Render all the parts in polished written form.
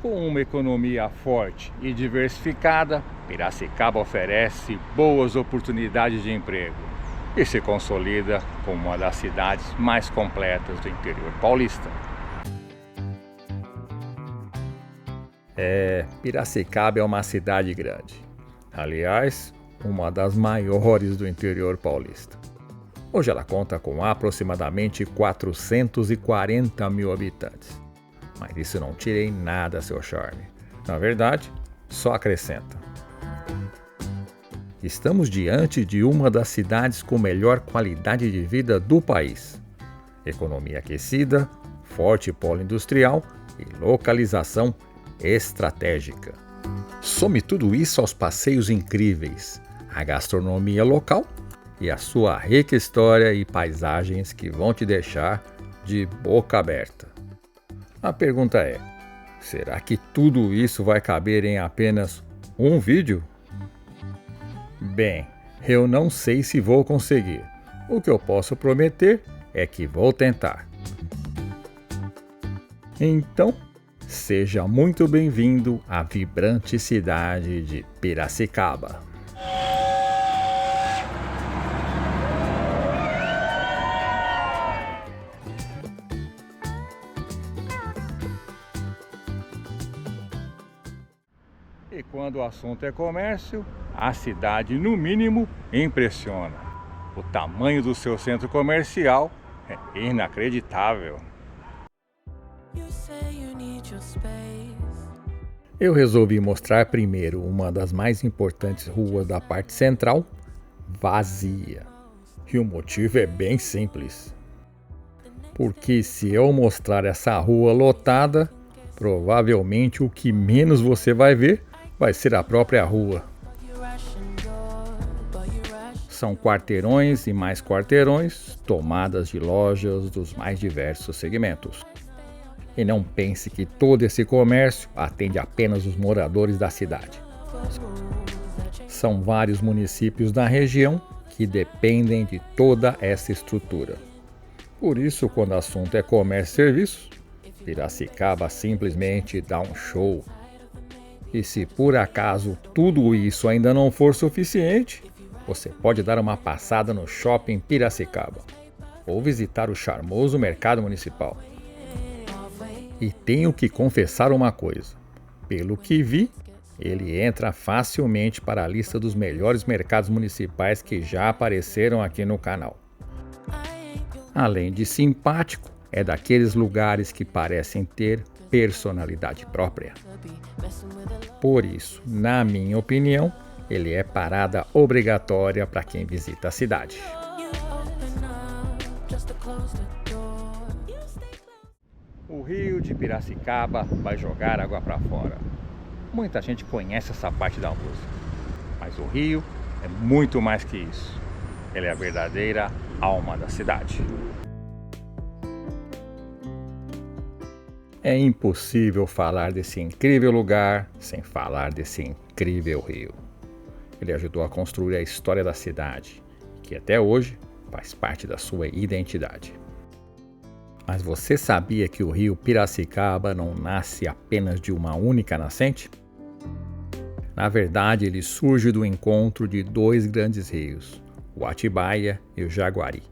Com uma economia forte e diversificada, Piracicaba oferece boas oportunidades de emprego e se consolida como uma das cidades mais completas do interior paulista. Piracicaba é uma cidade grande. Aliás, uma das maiores do interior paulista. Hoje ela conta com aproximadamente 440 mil habitantes. Mas isso não tira em nada seu charme. Na verdade, só acrescenta. Estamos diante de uma das cidades com melhor qualidade de vida do país. Economia aquecida, forte polo industrial e localização estratégica. Some tudo isso aos passeios incríveis, a gastronomia local e a sua rica história e paisagens que vão te deixar de boca aberta. A pergunta é, será que tudo isso vai caber em apenas um vídeo? Bem, eu não sei se vou conseguir. O que eu posso prometer é que vou tentar. Então, seja muito bem-vindo à vibrante cidade de Piracicaba. E quando o assunto é comércio, a cidade, no mínimo, impressiona. O tamanho do seu centro comercial é inacreditável. Eu resolvi mostrar primeiro uma das mais importantes ruas da parte central, vazia. E o motivo é bem simples. Porque se eu mostrar essa rua lotada, provavelmente o que menos você vai ver vai ser a própria rua. São quarteirões e mais quarteirões, tomadas de lojas dos mais diversos segmentos. E não pense que todo esse comércio atende apenas os moradores da cidade. São vários municípios da região que dependem de toda essa estrutura. Por isso, quando o assunto é comércio e serviços, Piracicaba simplesmente dá um show. E se por acaso tudo isso ainda não for suficiente, você pode dar uma passada no Shopping Piracicaba ou visitar o charmoso Mercado Municipal. E tenho que confessar uma coisa, pelo que vi, ele entra facilmente para a lista dos melhores mercados municipais que já apareceram aqui no canal. Além de simpático, é daqueles lugares que parecem ter personalidade própria. Por isso, na minha opinião, ele é parada obrigatória para quem visita a cidade. O rio de Piracicaba vai jogar água para fora. Muita gente conhece essa parte da música, mas o rio é muito mais que isso. Ele é a verdadeira alma da cidade. É impossível falar desse incrível lugar sem falar desse incrível rio. Ele ajudou a construir a história da cidade, que até hoje faz parte da sua identidade. Mas você sabia que o rio Piracicaba não nasce apenas de uma única nascente? Na verdade, ele surge do encontro de dois grandes rios, o Atibaia e o Jaguari.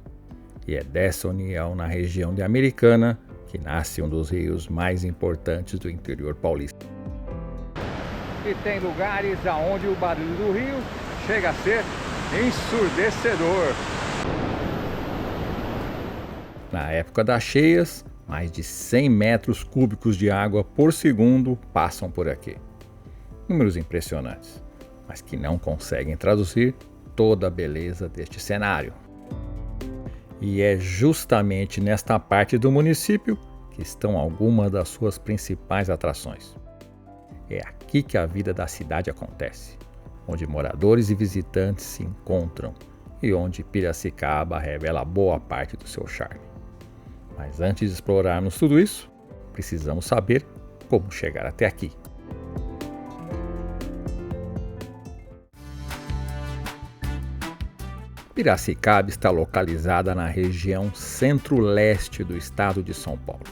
E é dessa união na região de Americana que nasce um dos rios mais importantes do interior paulista. E tem lugares aonde o barulho do rio chega a ser ensurdecedor. Na época das cheias, mais de 100 metros cúbicos de água por segundo passam por aqui. Números impressionantes, mas que não conseguem traduzir toda a beleza deste cenário. E é justamente nesta parte do município que estão algumas das suas principais atrações. É aqui que a vida da cidade acontece, onde moradores e visitantes se encontram e onde Piracicaba revela boa parte do seu charme. Mas antes de explorarmos tudo isso, precisamos saber como chegar até aqui. Piracicaba está localizada na região centro-leste do estado de São Paulo,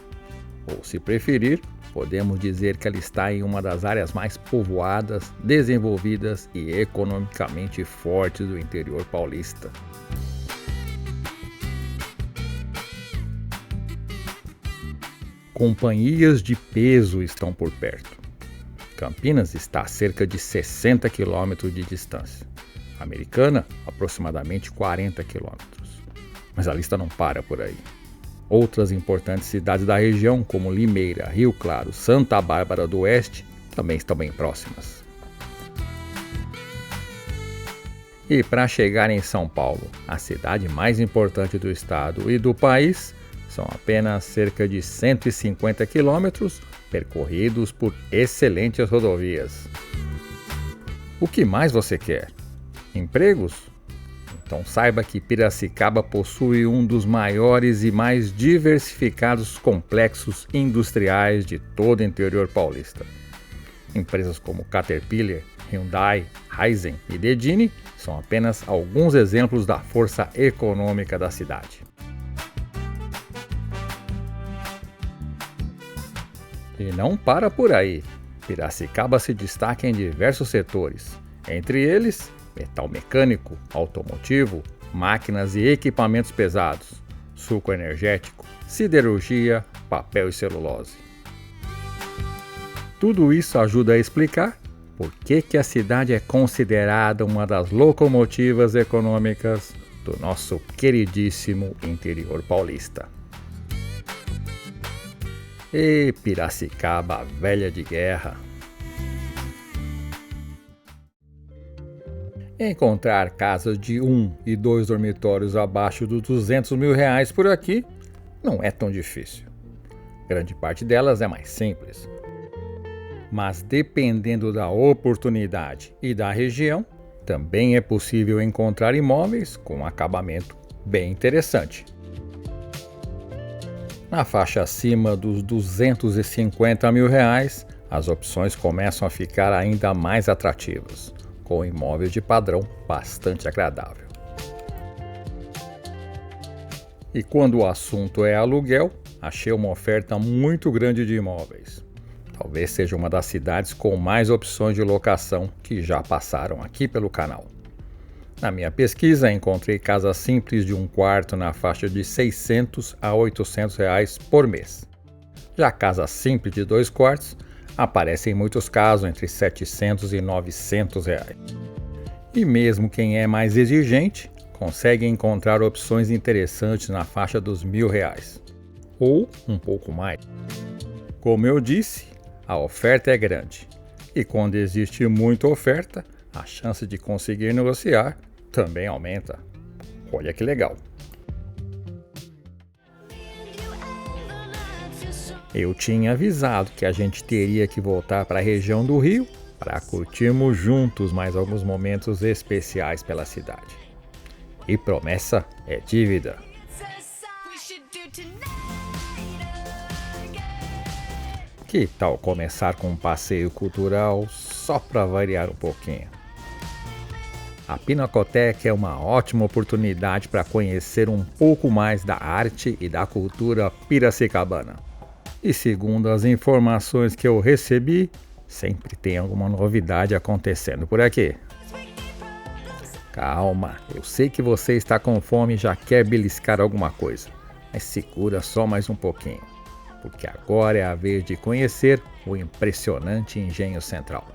ou se preferir, podemos dizer que ela está em uma das áreas mais povoadas, desenvolvidas e economicamente fortes do interior paulista. Companhias de peso estão por perto. Campinas está a cerca de 60 quilômetros de distância. Americana, aproximadamente 40 quilômetros. Mas a lista não para por aí. Outras importantes cidades da região, como Limeira, Rio Claro, Santa Bárbara do Oeste, também estão bem próximas. E para chegar em São Paulo, a cidade mais importante do estado e do país, são apenas cerca de 150 quilômetros percorridos por excelentes rodovias. O que mais você quer? Empregos? Então saiba que Piracicaba possui um dos maiores e mais diversificados complexos industriais de todo o interior paulista. Empresas como Caterpillar, Hyundai, Raizen e Dedini são apenas alguns exemplos da força econômica da cidade. E não para por aí. Piracicaba se destaca em diversos setores, entre eles metal mecânico, automotivo, máquinas e equipamentos pesados, suco energético, siderurgia, papel e celulose. Tudo isso ajuda a explicar por que a cidade é considerada uma das locomotivas econômicas do nosso queridíssimo interior paulista. E Piracicaba, velha de guerra. Encontrar casas de 1 e 2 dormitórios abaixo dos R$200 mil por aqui não é tão difícil. Grande parte delas é mais simples. Mas dependendo da oportunidade e da região, também é possível encontrar imóveis com um acabamento bem interessante. Na faixa acima dos R$250 mil, as opções começam a ficar ainda mais atrativas, com imóveis de padrão bastante agradável. E quando o assunto é aluguel, achei uma oferta muito grande de imóveis. Talvez seja uma das cidades com mais opções de locação que já passaram aqui pelo canal. Na minha pesquisa, encontrei casas simples de um quarto na faixa de R$600 a R$800 por mês. Já casas simples de 2 quartos aparecem em muitos casos entre R$700 e R$900. E mesmo quem é mais exigente, consegue encontrar opções interessantes na faixa dos R$1.000, ou um pouco mais. Como eu disse, a oferta é grande, e quando existe muita oferta, a chance de conseguir negociar também aumenta. Olha que legal! Eu tinha avisado que a gente teria que voltar para a região do Rio para curtirmos juntos mais alguns momentos especiais pela cidade. E promessa é dívida. Que tal começar com um passeio cultural só para variar um pouquinho? A Pinacoteca é uma ótima oportunidade para conhecer um pouco mais da arte e da cultura piracicabana. E segundo as informações que eu recebi, sempre tem alguma novidade acontecendo por aqui. Calma, eu sei que você está com fome e já quer beliscar alguma coisa, mas segura só mais um pouquinho, porque agora é a vez de conhecer o impressionante Engenho Central.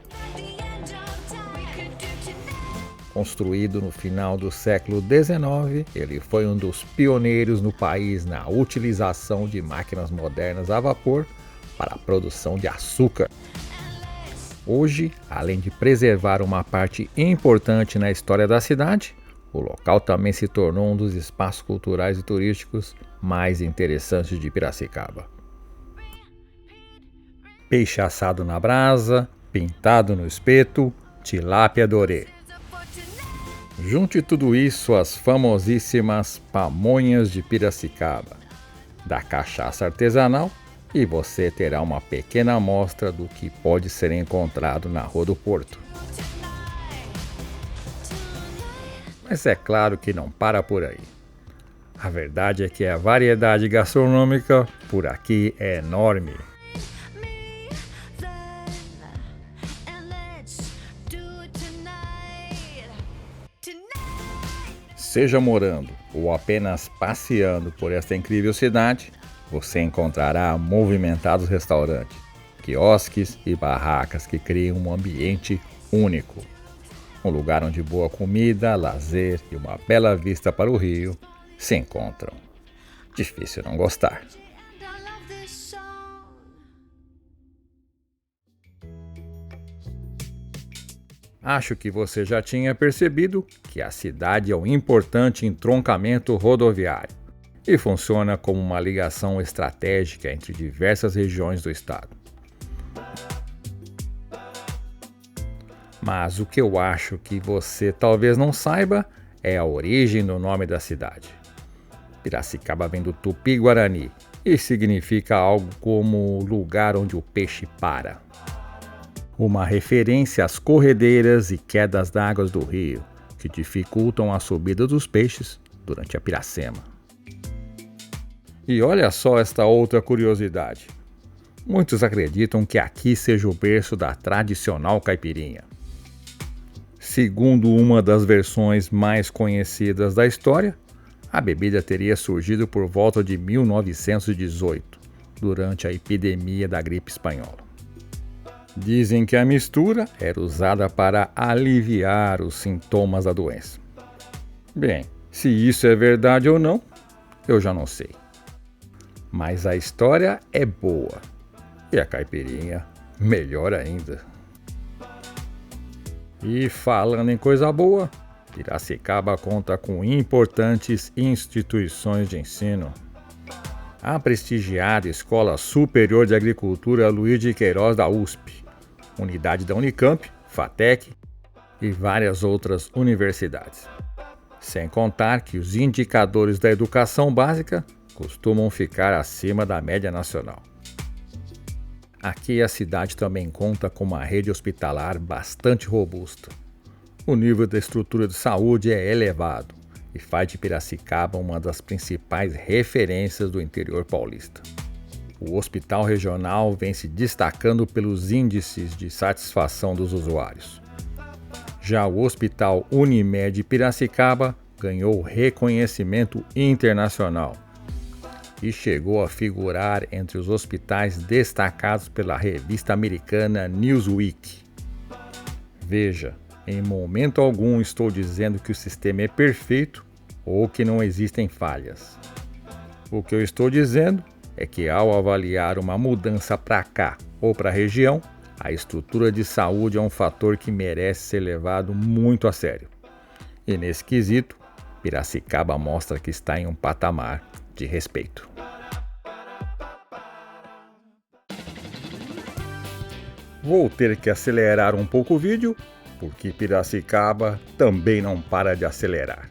Construído no final do século XIX, ele foi um dos pioneiros no país na utilização de máquinas modernas a vapor para a produção de açúcar. Hoje, além de preservar uma parte importante na história da cidade, o local também se tornou um dos espaços culturais e turísticos mais interessantes de Piracicaba. Peixe assado na brasa, pintado no espeto, tilápia dorê. Junte tudo isso às famosíssimas pamonhas de Piracicaba, da cachaça artesanal, e você terá uma pequena amostra do que pode ser encontrado na Rua do Porto. Mas é claro que não para por aí. A verdade é que a variedade gastronômica por aqui é enorme. Seja morando ou apenas passeando por esta incrível cidade, você encontrará movimentados restaurantes, quiosques e barracas que criam um ambiente único. Um lugar onde boa comida, lazer e uma bela vista para o rio se encontram. Difícil não gostar. Acho que você já tinha percebido que a cidade é um importante entroncamento rodoviário e funciona como uma ligação estratégica entre diversas regiões do estado. Mas o que eu acho que você talvez não saiba é a origem do nome da cidade. Piracicaba vem do Tupi-Guarani e significa algo como lugar onde o peixe para. Uma referência às corredeiras e quedas d'água do rio, que dificultam a subida dos peixes durante a piracema. E olha só esta outra curiosidade. Muitos acreditam que aqui seja o berço da tradicional caipirinha. Segundo uma das versões mais conhecidas da história, a bebida teria surgido por volta de 1918, durante a epidemia da gripe espanhola. Dizem que a mistura era usada para aliviar os sintomas da doença. Bem, se isso é verdade ou não, eu já não sei. Mas a história é boa e a caipirinha melhor ainda. E falando em coisa boa, Piracicaba conta com importantes instituições de ensino. A prestigiada Escola Superior de Agricultura Luiz de Queiroz da USP, unidade da Unicamp, FATEC e várias outras universidades. Sem contar que os indicadores da educação básica costumam ficar acima da média nacional. Aqui a cidade também conta com uma rede hospitalar bastante robusta. O nível da estrutura de saúde é elevado e faz de Piracicaba uma das principais referências do interior paulista. O hospital regional vem se destacando pelos índices de satisfação dos usuários. Já o Hospital Unimed Piracicaba ganhou reconhecimento internacional e chegou a figurar entre os hospitais destacados pela revista americana Newsweek. Veja, em momento algum estou dizendo que o sistema é perfeito ou que não existem falhas. O que eu estou dizendo é que ao avaliar uma mudança para cá ou para a região, a estrutura de saúde é um fator que merece ser levado muito a sério. E nesse quesito, Piracicaba mostra que está em um patamar de respeito. Vou ter que acelerar um pouco o vídeo, porque Piracicaba também não para de acelerar.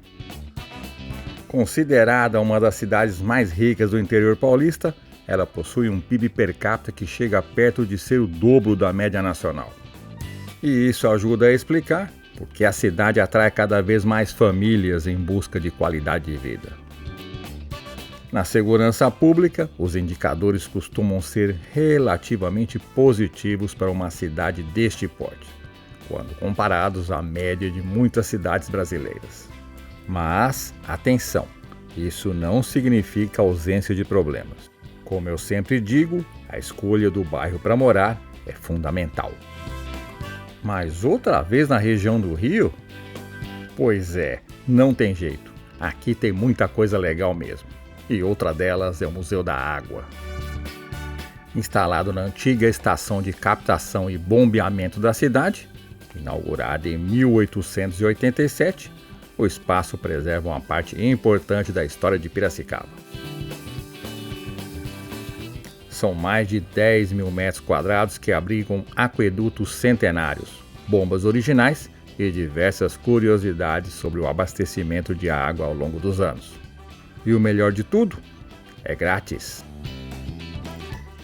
Considerada uma das cidades mais ricas do interior paulista, ela possui um PIB per capita que chega perto de ser o dobro da média nacional. E isso ajuda a explicar porque a cidade atrai cada vez mais famílias em busca de qualidade de vida. Na segurança pública, os indicadores costumam ser relativamente positivos para uma cidade deste porte, quando comparados à média de muitas cidades brasileiras. Mas, atenção, isso não significa ausência de problemas. Como eu sempre digo, a escolha do bairro para morar é fundamental. Mas outra vez na região do Rio? Pois é, não tem jeito. Aqui tem muita coisa legal mesmo. E outra delas é o Museu da Água. Instalado na antiga estação de captação e bombeamento da cidade, inaugurada em 1887, o espaço preserva uma parte importante da história de Piracicaba. São mais de 10 mil metros quadrados que abrigam aquedutos centenários, bombas originais e diversas curiosidades sobre o abastecimento de água ao longo dos anos. E o melhor de tudo, é grátis.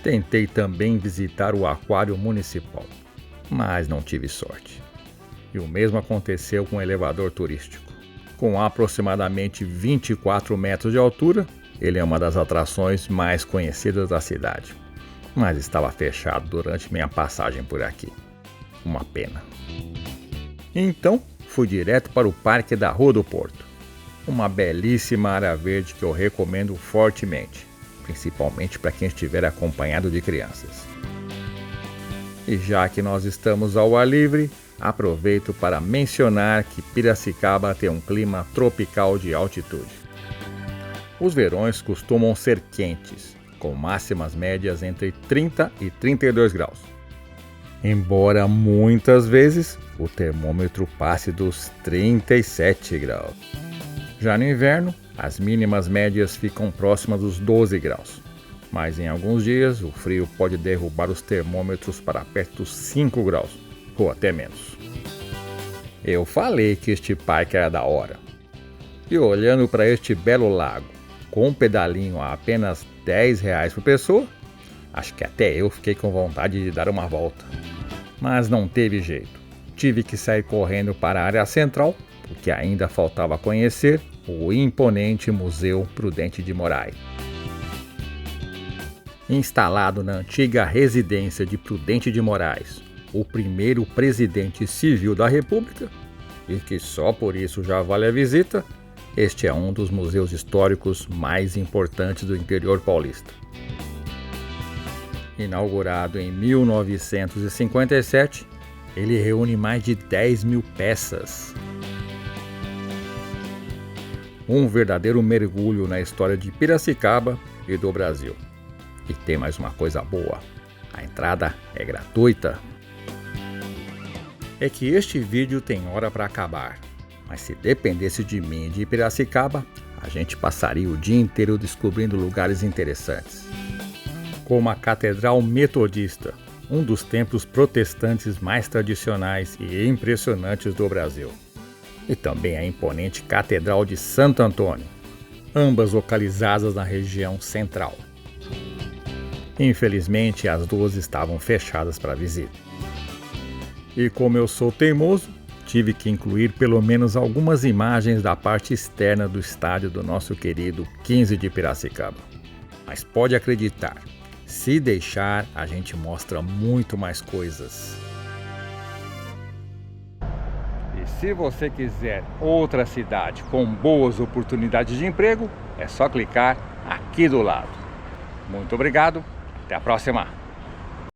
Tentei também visitar o aquário municipal, mas não tive sorte. E o mesmo aconteceu com o elevador turístico. Com aproximadamente 24 metros de altura, ele é uma das atrações mais conhecidas da cidade, mas estava fechado durante minha passagem por aqui. Uma pena. Então, fui direto para o Parque da Rua do Porto. Uma belíssima área verde que eu recomendo fortemente, principalmente para quem estiver acompanhado de crianças. E já que nós estamos ao ar livre, aproveito para mencionar que Piracicaba tem um clima tropical de altitude. Os verões costumam ser quentes, com máximas médias entre 30 e 32 graus. Embora muitas vezes o termômetro passe dos 37 graus. Já no inverno, as mínimas médias ficam próximas dos 12 graus. Mas em alguns dias o frio pode derrubar os termômetros para perto dos 5 graus, ou até menos. Eu falei que este parque era da hora. E olhando para este belo lago, com um pedalinho a apenas R$10 por pessoa, acho que até eu fiquei com vontade de dar uma volta. Mas não teve jeito. Tive que sair correndo para a área central, porque ainda faltava conhecer o imponente Museu Prudente de Moraes. Instalado na antiga residência de Prudente de Moraes, o primeiro presidente civil da República, e que só por isso já vale a visita, este é um dos museus históricos mais importantes do interior paulista. Inaugurado em 1957, ele reúne mais de 10 mil peças. Um verdadeiro mergulho na história de Piracicaba e do Brasil. E tem mais uma coisa boa: a entrada é gratuita. É que este vídeo tem hora para acabar, mas se dependesse de mim e de Piracicaba, a gente passaria o dia inteiro descobrindo lugares interessantes. Como a Catedral Metodista, um dos templos protestantes mais tradicionais e impressionantes do Brasil. E também a imponente Catedral de Santo Antônio, ambas localizadas na região central. Infelizmente, as duas estavam fechadas para visita. E como eu sou teimoso, tive que incluir pelo menos algumas imagens da parte externa do estádio do nosso querido 15 de Piracicaba. Mas pode acreditar, se deixar, a gente mostra muito mais coisas. E se você quiser outra cidade com boas oportunidades de emprego, é só clicar aqui do lado. Muito obrigado, até a próxima!